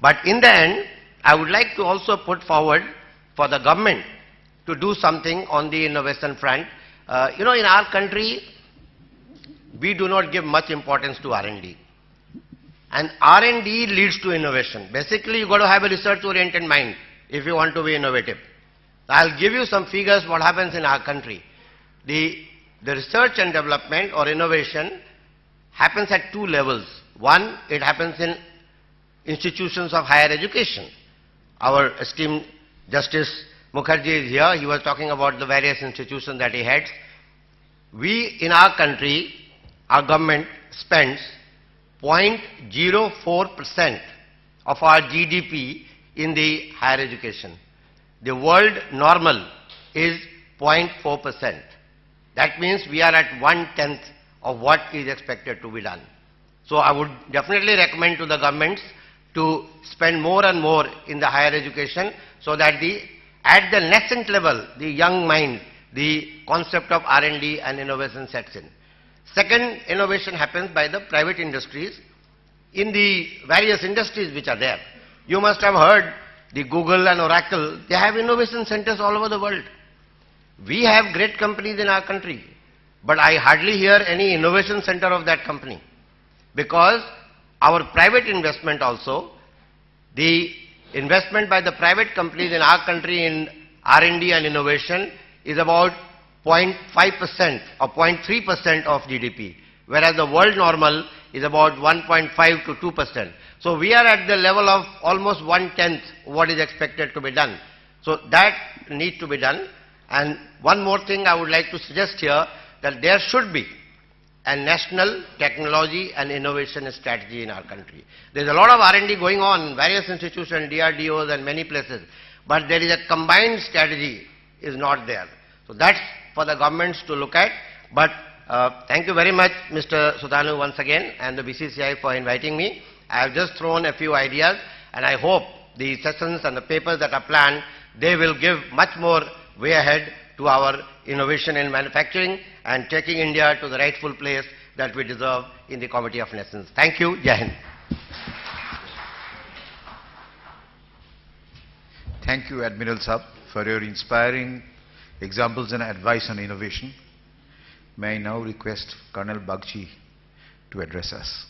But in the end, I would like to also put forward for the government to do something on the innovation front. In our country, we do not give much importance to R&D. And R&D leads to innovation. Basically, you've got to have a research-oriented mind if you want to be innovative. I'll give you some figures what happens in our country. The research and development or innovation happens at two levels. One, it happens in institutions of higher education. Our esteemed Justice Mukherjee is here. He was talking about the various institutions that he heads. We, in our country, our government spends 0.04% of our GDP in the higher education. The world normal is 0.4%. That means we are at 1/10 of what is expected to be done. So I would definitely recommend to the governments to spend more and more in the higher education so that at the nascent level, the young mind, the concept of R&D and innovation sets in. Second, innovation happens by the private industries in the various industries which are there. You must have heard the Google and Oracle, they have innovation centers all over the world. We have great companies in our country, but I hardly hear any innovation center of that company, because our private investment also, the investment by the private companies in our country in R&D and innovation is about 0.5% or 0.3% of GDP, whereas the world normal is about 1.5 to 2%. So we are at the level of almost 1/10 what is expected to be done. So that needs to be done. And one more thing I would like to suggest here, that there should be a national technology and innovation strategy in our country. There is a lot of R&D going on in various institutions, DRDOs and many places, but there is a combined strategy is not there. So that's for the governments to look at. But thank you very much, Mr. Sudhanu, once again, and the BCCI for inviting me. I have just thrown a few ideas, and I hope the sessions and the papers that are planned, they will give much more way ahead to our innovation in manufacturing and taking India to the rightful place that we deserve in the Committee of Nations. Thank you. Jai Hind. Thank you, Admiral Saab, for your inspiring examples and advice on innovation. May I now request Colonel Bagchi to address us.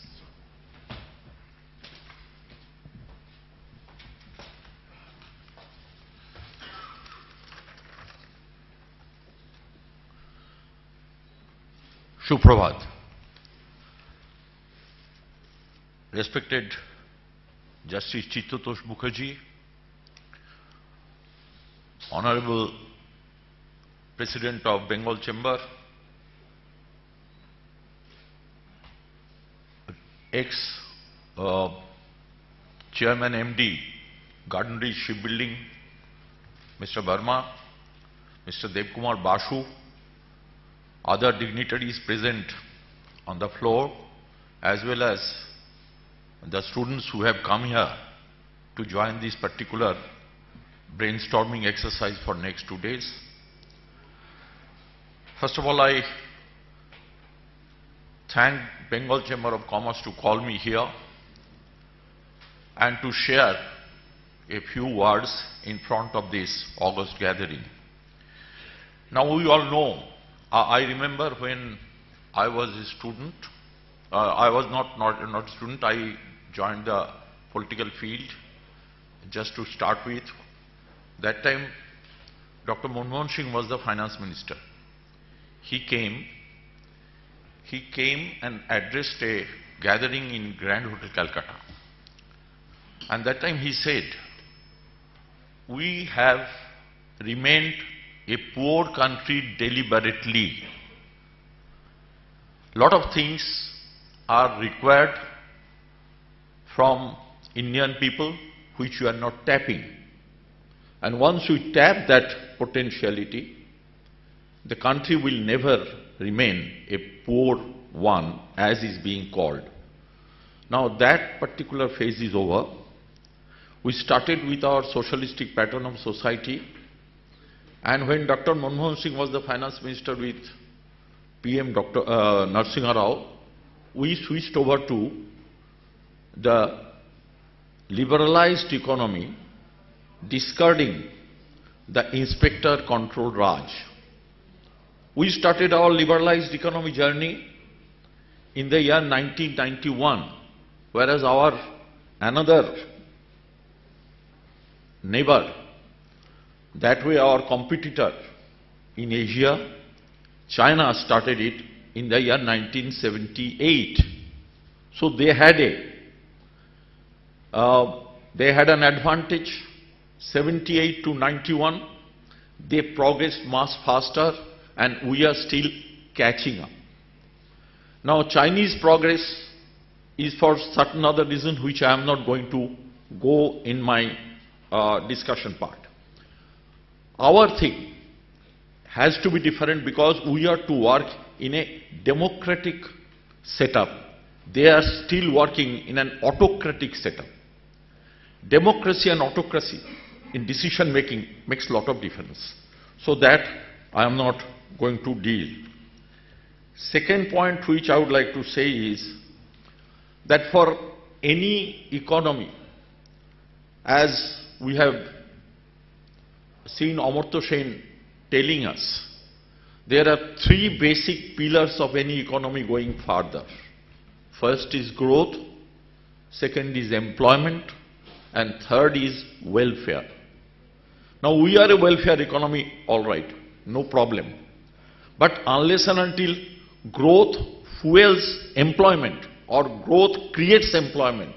Suprabhat. Respected Justice Chittotosh Mukherjee, Honorable President of Bengal Chamber, ex-Chairman MD, Garden Ridge Shipbuilding, Mr. Verma, Mr. Devkumar Basu, other dignitaries present on the floor, as well as the students who have come here to join this particular brainstorming exercise for next 2 days. First of all, I thank Bengal Chamber of Commerce to call me here and to share a few words in front of this August gathering. Now we all know, I remember when I was a student, I was not a student, I joined the political field just to start with. That time Dr. Manmohan Singh was the finance minister. He came and addressed a gathering in Grand Hotel Calcutta. And that time he said, we have remained a poor country deliberately. Lot of things are required from Indian people which we are not tapping. And once we tap that potentiality, the country will never remain a poor one as is being called. Now that particular phase is over. We started with our socialistic pattern of society, and when Dr. Manmohan Singh was the finance minister with PM Dr. Narasimha Rao, we switched over to the liberalized economy, discarding the inspector control Raj. We started our liberalized economy journey in the year 1991, whereas our another neighbor, that way our competitor in Asia, China, started it in the year 1978. So they had an advantage. 78 to 91, they progressed much faster, and we are still catching up. Now, Chinese progress is for certain other reason which I am not going to go in my discussion part. Our thing has to be different because we are to work in a democratic setup. They are still working in an autocratic setup. Democracy and autocracy in decision making makes a lot of difference. So that I am not going to deal. Second point which I would like to say is that for any economy, as we have seen Amartya Sen telling us, there are three basic pillars of any economy going further. First is growth, second is employment, and third is welfare. Now, we are a welfare economy, all right, no problem. But unless and until growth fuels employment or growth creates employment,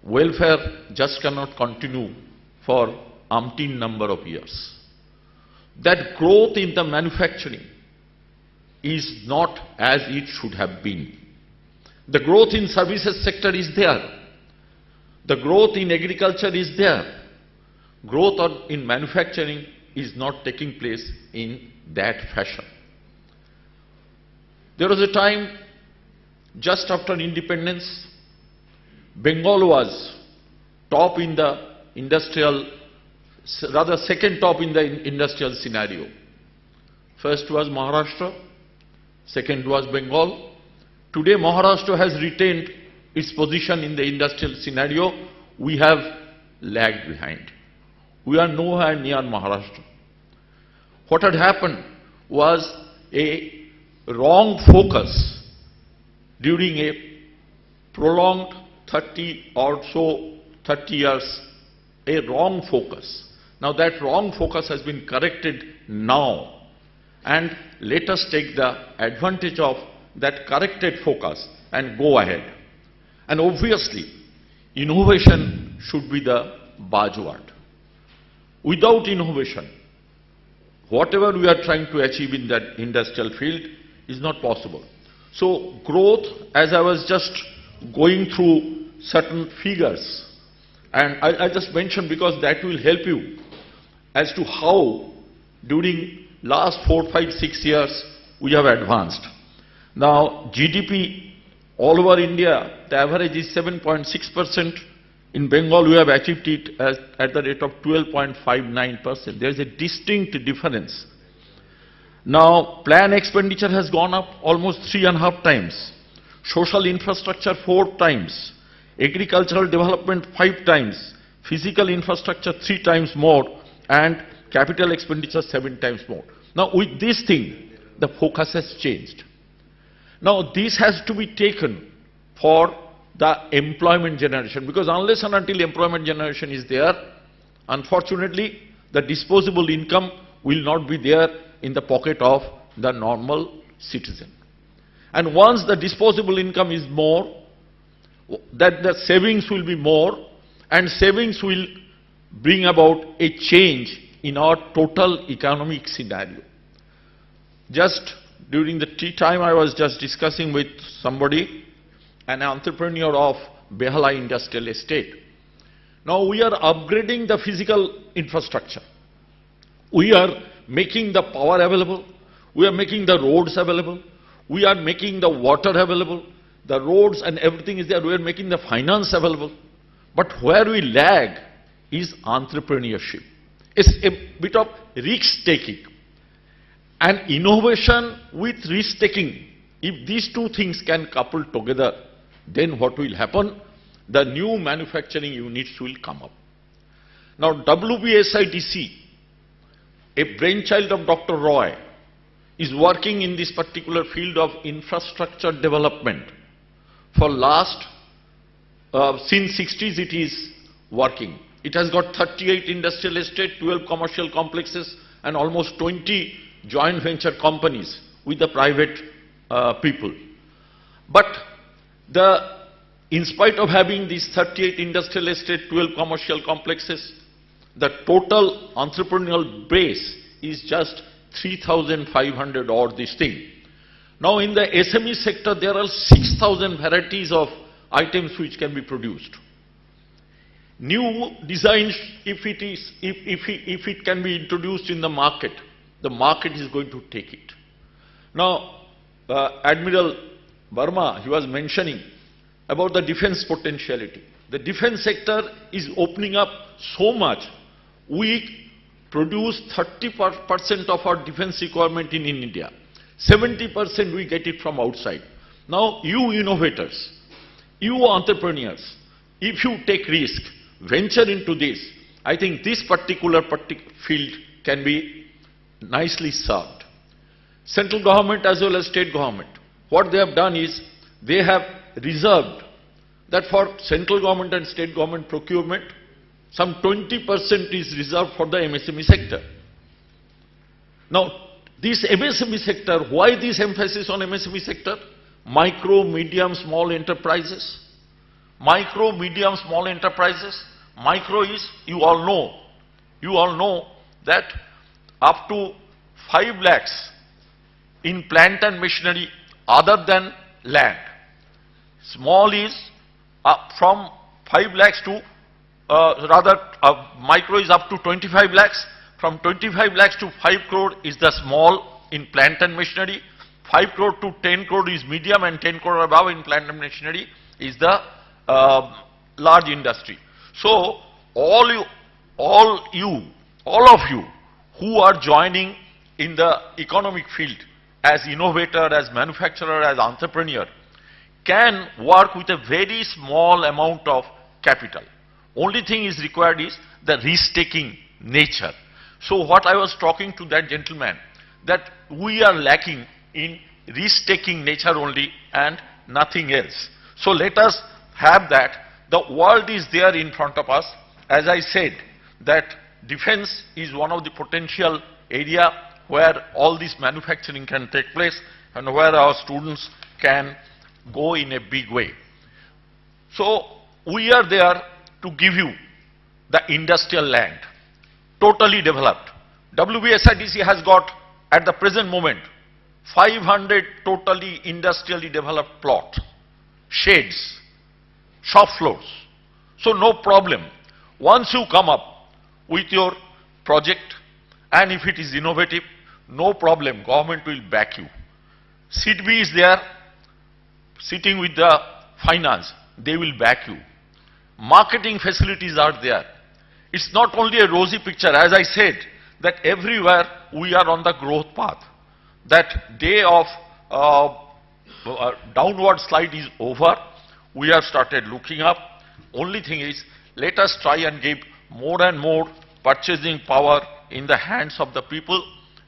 welfare just cannot continue for umpteen number of years. That growth in the manufacturing is not as it should have been. The growth in services sector is there. The growth in agriculture is there. Growth in manufacturing is not taking place in that fashion. There was a time just after independence, Bengal was top in the industrial, rather second top in the industrial scenario. First was Maharashtra, second was Bengal. Today Maharashtra has retained its position in the industrial scenario. We have lagged behind. We are nowhere near Maharashtra. What had happened was a wrong focus during a prolonged 30 years, a wrong focus. Now that wrong focus has been corrected now, and let us take the advantage of that corrected focus and go ahead. And obviously, innovation should be the buzzword. Without innovation, whatever we are trying to achieve in that industrial field is not possible. So growth, as I was just going through certain figures, and I just mentioned because that will help you as to how during last 4, 5, 6 years we have advanced. Now GDP all over India, the average is 7.6%. In Bengal, we have achieved it at the rate of 12.59%. There is a distinct difference. Now, plan expenditure has gone up almost 3.5 times. Social infrastructure 4 times. Agricultural development 5 times. Physical infrastructure 3 times more. And capital expenditure 7 times more. Now, with this thing, the focus has changed. Now, this has to be taken for the employment generation, because unless and until employment generation is there, unfortunately, the disposable income will not be there in the pocket of the normal citizen. And once the disposable income is more, that the savings will be more, and savings will bring about a change in our total economic scenario. Just during the tea time, I was just discussing with somebody, an entrepreneur of Behala Industrial Estate. Now we are upgrading the physical infrastructure. We are making the power available. We are making the roads available. We are making the water available. The roads and everything is there. We are making the finance available. But where we lag is entrepreneurship. It's a bit of risk-taking. And innovation with risk-taking, if these two things can couple together, then what will happen? the new manufacturing units will come up. Now, WBSIDC, a brainchild of Dr. Roy, is working in this particular field of infrastructure development. For last, since 60s it is working. It has got 38 industrial estates, 12 commercial complexes and almost 20 joint venture companies with the private people. But in spite of having these 38 industrial estates, 12 commercial complexes, the total entrepreneurial base is just 3,500 or this thing. Now in the SME sector there are 6,000 varieties of items which can be produced. New designs, if it can be introduced in the market is going to take it. Now, Admiral Verma, he was mentioning about the defense potentiality. The defense sector is opening up so much. We produce 30% of our defense requirement in India. 70% we get it from outside. Now, you innovators, you entrepreneurs, if you take risk, venture into this, I think this particular field can be nicely served. Central government as well as state government, what they have done is, they have reserved that for central government and state government procurement, some 20% is reserved for the MSME sector. Now, this MSME sector, why this emphasis on MSME sector? Micro, medium, small enterprises. Micro, medium, small enterprises. Micro is, you all know that up to 5 lakhs in plant and machinery other than land. Small is from 5 lakhs to, micro is up to 25 lakhs. From 25 lakhs to 5 crore is the small in plant and machinery. 5 crore to 10 crore is medium, and 10 crore above in plant and machinery is the large industry. So, all of you who are joining in the economic field as innovator, as manufacturer, as entrepreneur, can work with a very small amount of capital. Only thing is required is the risk-taking nature. So what I was talking to that gentleman, that we are lacking in risk-taking nature only and nothing else. So let us have that. The world is there in front of us. As I said, that defense is one of the potential area where all this manufacturing can take place and where our students can go in a big way. So we are there to give you the industrial land, totally developed. WBSIDC has got, at the present moment, 500 totally industrially developed plots, sheds, shop floors. So no problem. Once you come up with your project, and if it is innovative, no problem, government will back you. SIDBI is there, sitting with the finance, they will back you. Marketing facilities are there. It's not only a rosy picture, as I said, that everywhere we are on the growth path. That day of downward slide is over. We have started looking up. Only thing is, let us try and give more and more purchasing power in the hands of the people,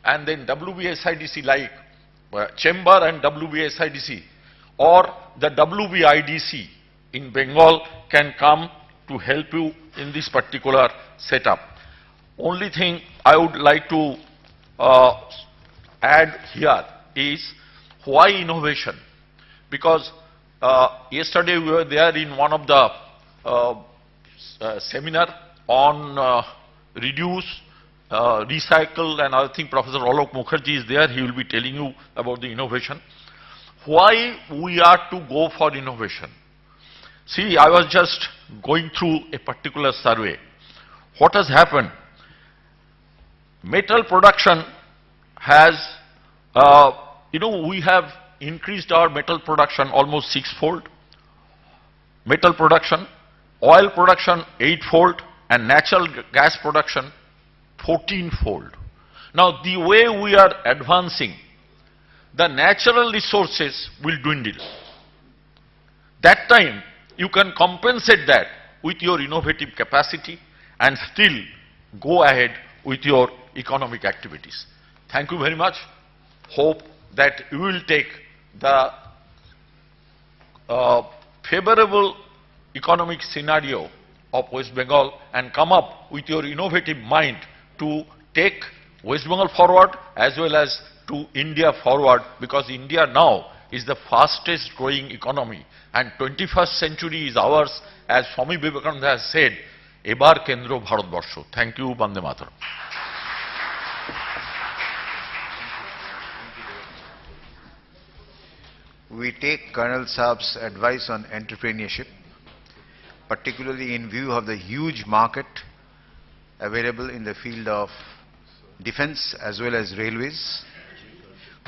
and then WBSIDC like Chamber and WBSIDC or the WBIDC in Bengal can come to help you in this particular setup. Only thing I would like to add here is why innovation? Because yesterday we were there in one of the seminar on reduce, recycle and other thing. Professor Alok Mukherjee is there, he will be telling you about the innovation. Why we are to go for innovation? See, I was just going through a particular survey. What has happened? Metal production has, we have increased our metal production almost 6-fold. Metal production, oil production 8-fold, and natural gas production 14-fold. Now, the way we are advancing, the natural resources will dwindle. That time, you can compensate that with your innovative capacity and still go ahead with your economic activities. Thank you very much. Hope that you will take the favorable economic scenario of West Bengal and come up with your innovative mind to take West Bengal forward as well as to India forward, because India now is the fastest growing economy and 21st century is ours, as Swami Vivekananda has said, Ebar Kendro Bharatbarsho. Thank you, Bande Mataram. We take Colonel Saab's advice on entrepreneurship, particularly in view of the huge market available in the field of defense as well as railways.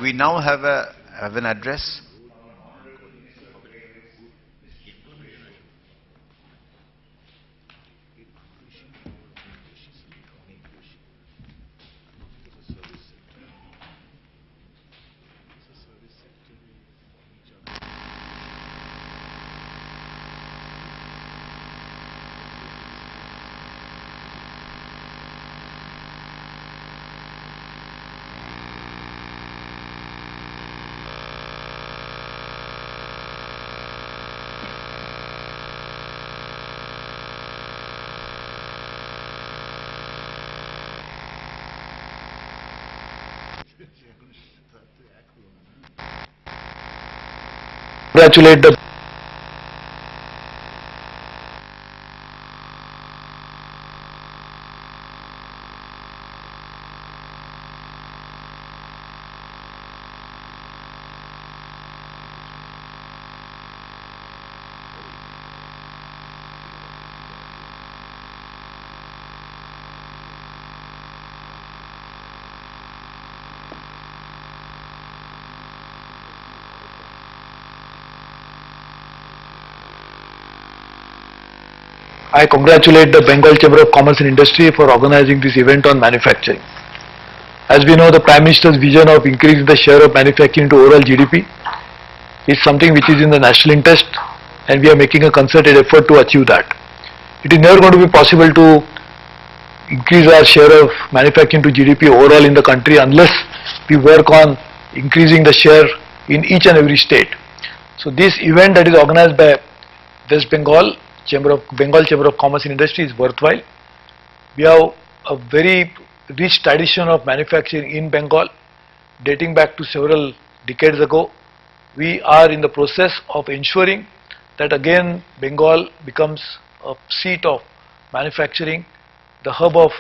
We now have an address. Congratulate the I congratulate the Bengal Chamber of Commerce and Industry for organizing this event on manufacturing. As we know, the Prime Minister's vision of increasing the share of manufacturing to overall GDP is something which is in the national interest, and we are making a concerted effort to achieve that. It is never going to be possible to increase our share of manufacturing to GDP overall in the country unless we work on increasing the share in each and every state. So this event that is organized by West Bengal Chamber of Commerce and Industry is worthwhile. We have a very rich tradition of manufacturing in Bengal dating back to several decades ago. We are in the process of ensuring that again Bengal becomes a seat of manufacturing, the hub of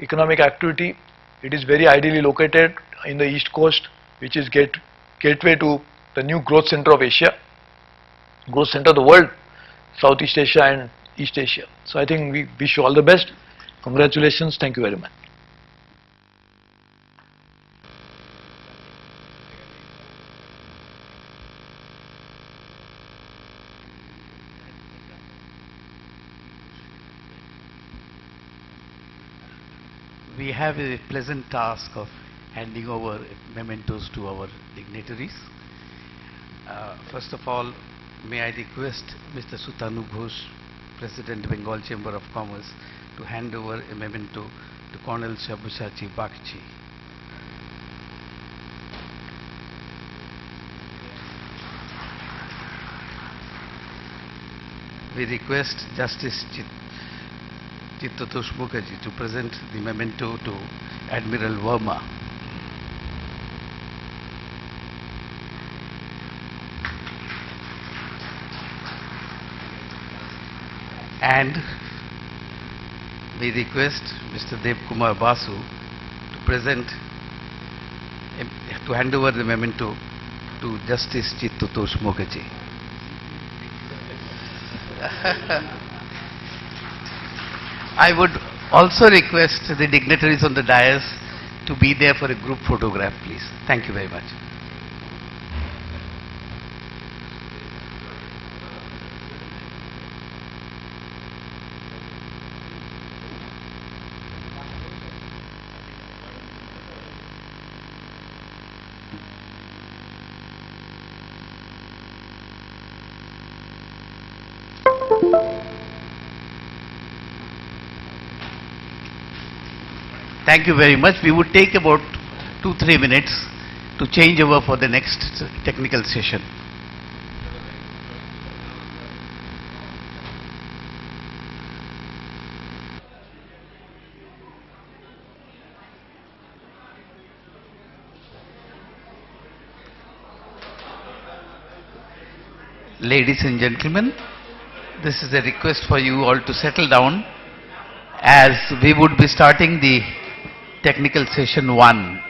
economic activity. It is very ideally located in the east coast, which is gateway to the new growth center of Asia, growth center of the world, Southeast Asia and East Asia. So I think we wish you all the best. Congratulations. Thank you very much. We have a pleasant task of handing over mementos to our dignitaries. First of all, may I request Mr. Sutanu Ghosh, President, Bengal Chamber of Commerce, to hand over a memento to Colonel Sabyasachi Bagchi. We request Justice Chittatosh Mukherjee to present the memento to Admiral Verma. And we request Mr. Dev Kumar Basu to hand over the memento to Justice Chittatosh Mukherjee. I would also request the dignitaries on the dais to be there for a group photograph, please. Thank you very much. Thank you very much. We would take about 2-3 minutes to change over for the next technical session. Ladies and gentlemen, this is a request for you all to settle down as we would be starting the technical session 1.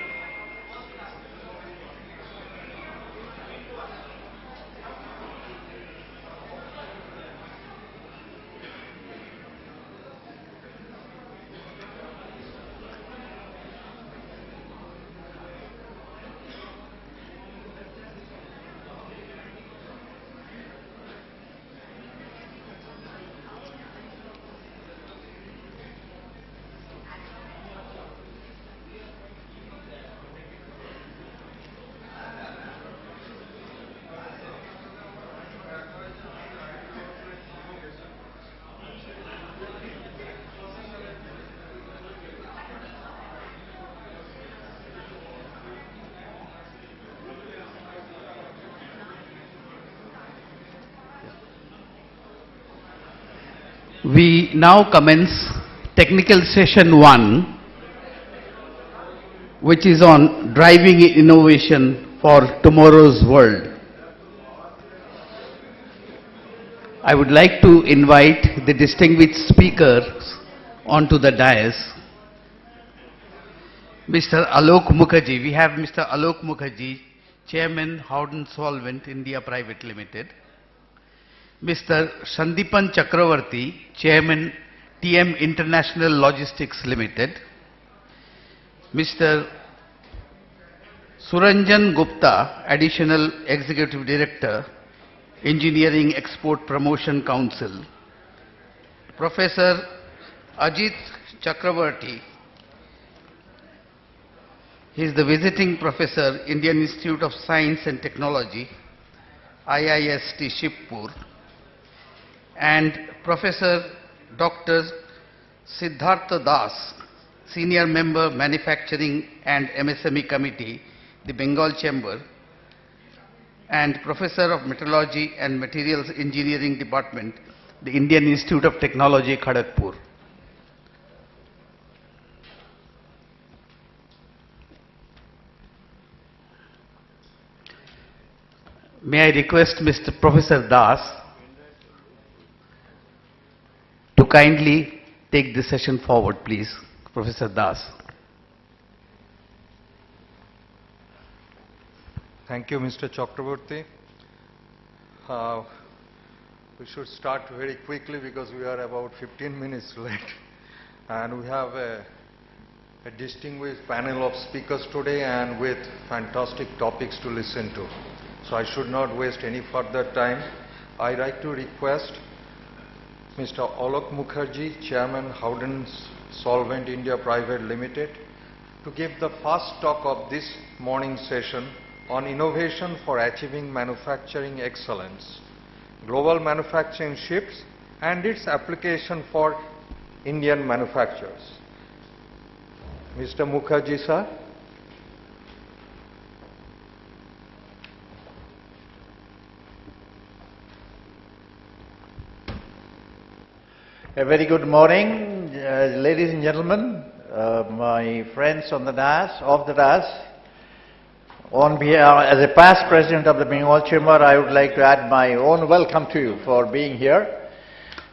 We now commence technical session 1, which is on driving innovation for tomorrow's world. I would like to invite the distinguished speakers onto the dais. Mr. Alok Mukherjee, we have Mr. Alok Mukherjee, Chairman, Howden Solvent India Private Limited. Mr. Sandipan Chakravarti, Chairman, TM International Logistics Limited. Mr. Suranjan Gupta, Additional Executive Director, Engineering Export Promotion Council. Professor Ajit Chakravarti, he is the visiting professor, Indian Institute of Science and Technology, IIST Shibpur. And Professor Dr. Siddhartha Das, Senior Member, Manufacturing and MSME Committee, the Bengal Chamber, and Professor of Metallurgy and Materials Engineering Department, the Indian Institute of Technology, Kharagpur. May I request Mr. Professor Das to kindly take the session forward, please. Professor Das. Thank you, Mr. Chakraborty. We should start very quickly because we are about 15 minutes late. And we have a distinguished panel of speakers today and with fantastic topics to listen to. So I should not waste any further time. I'd like to request Mr. Alok Mukherjee, Chairman, Howden Solvent India Private Limited, to give the first talk of this morning session on innovation for achieving manufacturing excellence, global manufacturing shifts and its application for Indian manufacturers. Mr. Mukherjee, sir. A very good morning, ladies and gentlemen, my friends on the dais, off the dais. On behalf, as a past president of the Bengal Chamber, I would like to add my own welcome to you for being here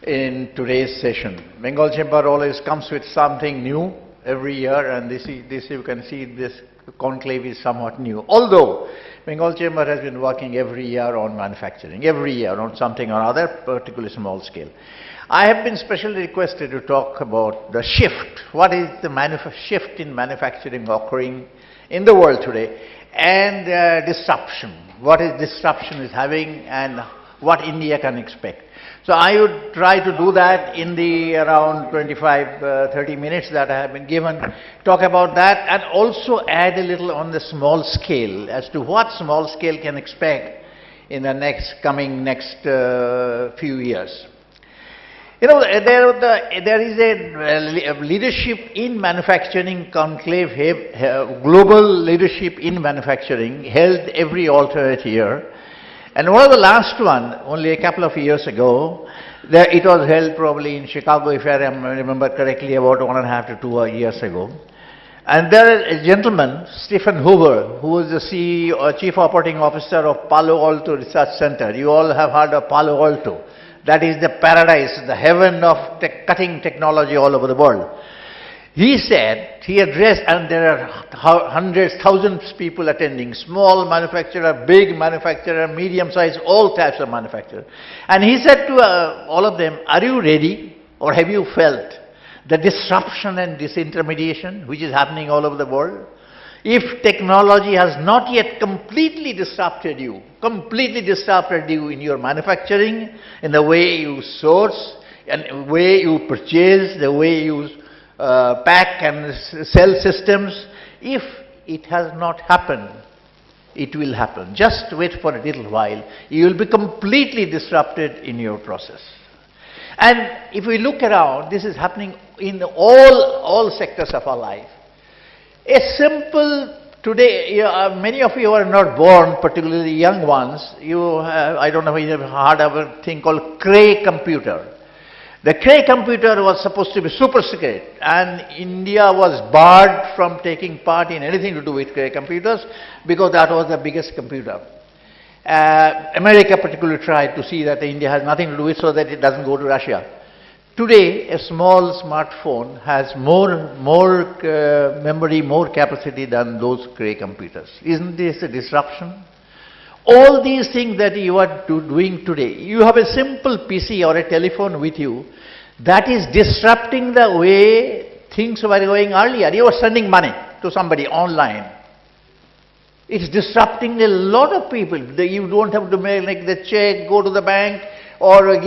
in today's session. Bengal Chamber always comes with something new every year, and this you can see this conclave is somewhat new. Although Bengal Chamber has been working every year on manufacturing, every year on something or other, particularly small scale. I have been specially requested to talk about the shift. What is the shift in manufacturing occurring in the world today, and disruption. What is disruption is having and what India can expect. So I would try to do that in the around 25-30 minutes that I have been given, talk about that and also add a little on the small scale as to what small scale can expect in the next few years. You know, there is a leadership in manufacturing conclave, global leadership in manufacturing held every alternate year. And one of the last one, only a couple of years ago, it was held probably in Chicago, if I remember correctly, about 1.5 to 2 years ago. And there is a gentleman, Stephen Hoover, who is the CEO, Chief Operating Officer of Palo Alto Research Center. You all have heard of Palo Alto. That is the paradise, the heaven of cutting technology all over the world. He said, he addressed, and there are hundreds, thousands of people attending, small manufacturer, big manufacturer, medium-sized, all types of manufacturer. And he said to all of them, are you ready, or have you felt the disruption and disintermediation which is happening all over the world? If technology has not yet completely disrupted you in your manufacturing, in the way you source, and the way you purchase, the way you pack and sell systems, if it has not happened, it will happen. Just wait for a little while. You will be completely disrupted in your process. And if we look around, this is happening in all sectors of our life. A simple, today, many of you are not born, particularly young ones. I don't know if you have heard of a thing called Cray computer. The Cray computer was supposed to be super secret, and India was barred from taking part in anything to do with Cray computers because that was the biggest computer. America particularly tried to see that India has nothing to do with it so that it doesn't go to Russia. Today, a small smartphone has more memory, more capacity than those Cray computers. Isn't this a disruption? All these things that you are doing today, you have a simple PC or a telephone with you that is disrupting the way things were going earlier. You are sending money to somebody online. It's disrupting a lot of people. You don't have to make the check, go to the bank, or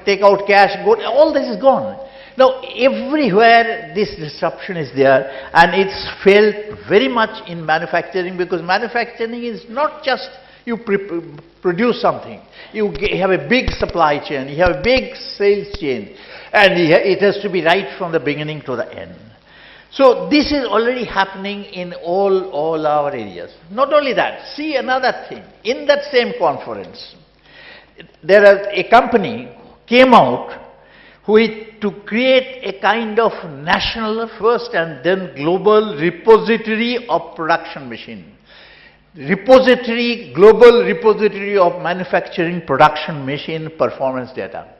take out cash, all this is gone. Now, everywhere this disruption is there, and it's felt very much in manufacturing, because manufacturing is not just you produce something. You have a big supply chain, you have a big sales chain, and it has to be right from the beginning to the end. So this is already happening in all our areas. Not only that, see another thing. In that same conference, there is a company came out to create a kind of national first and then global repository of production machine. Global repository of manufacturing production machine performance data.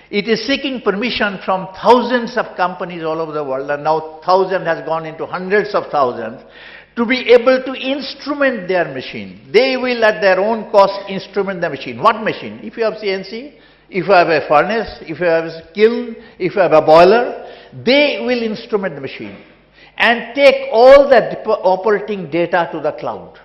It is seeking permission from thousands of companies all over the world, and now thousand has gone into hundreds of thousands, to be able to instrument their machine. They will at their own cost instrument the machine. What machine? If you have CNC, if you have a furnace, if you have a kiln, if you have a boiler, they will instrument the machine and take all the operating data to the cloud.